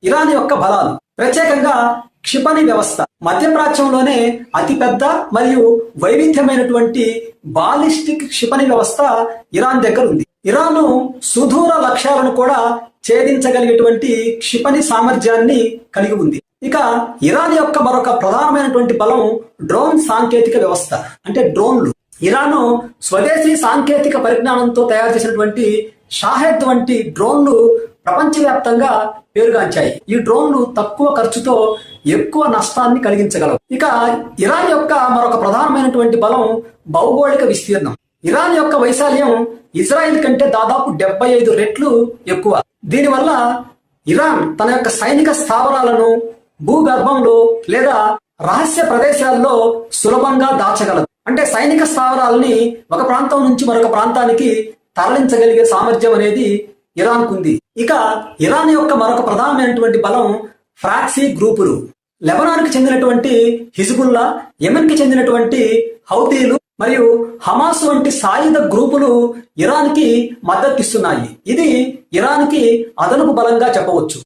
Iran యొక్క బలాలు ప్రత్యేకంగా క్షిపణి వ్యవస్థ. మధ్యప్రాచ్యంలోనే అతిపెద్ద మరియు వైవిధ్యమైనటువంటి బాలిస్టిక్ క్షిపణి వ్యవస్థ ఇరాన్ దగ్గర ఉంది. ఇరాన్ సుదూర లక్ష్యాలను కూడా ఛేదించగలిగేటువంటి క్షిపణి సామర్థ్యాన్ని కలిగి ఉంది. ఇక ఇరాన్ యొక్క మరొక ప్రధానమైనటువంటి బలం డ్రోన్ సాంకేతిక వ్యవస్థ, అంటే డ్రోన్లు. ఇరాన్ స్వదేశీ సాంకేతిక పరిజ్ఞానంతో తయారు చేసినటువంటి షాహెద్ వంటి డ్రోన్లు ప్రపంచవ్యాప్తంగా పేరుగాంచాయి. ఈ డ్రోన్లు తక్కువ ఖర్చుతో ఎక్కువ నష్టాన్ని కలిగించగలవు. ఇక ఇరాన్ యొక్క మరొక ప్రధానమైనటువంటి బలం భౌగోళిక విస్తీర్ణం. ఇరాన్ యొక్క వైశాల్యం ఇజ్రాయెల్ కంటే దాదాపు 75 రెట్లు ఎక్కువ. దీనివల్ల ఇరాన్ తన యొక్క సైనిక స్థావరాలను భూగర్భంలో లేదా రహస్య ప్రదేశాల్లో సులభంగా దాచగలదు. అంటే సైనిక స్థావరాలని ఒక ప్రాంతం నుంచి మరొక ప్రాంతానికి తరలించగలిగే సామర్థ్యం అనేది ఇరాన్ కుంది. ఇక ఇరాన్ యొక్క మరొక ప్రధానమైనటువంటి బలం ఫ్రాక్సీ గ్రూపులు. లెబనాన్ కి చెందినటువంటి హిజ్బుల్లా, యెమెన్ కి చెందినటువంటి హౌతీలు మరియు హమాస్ వంటి సాయుధ గ్రూపులు ఇరాన్ కి మద్దతిస్తున్నాయి. ఇది ఇరాన్ కి అదనపు బలంగా చెప్పవచ్చు.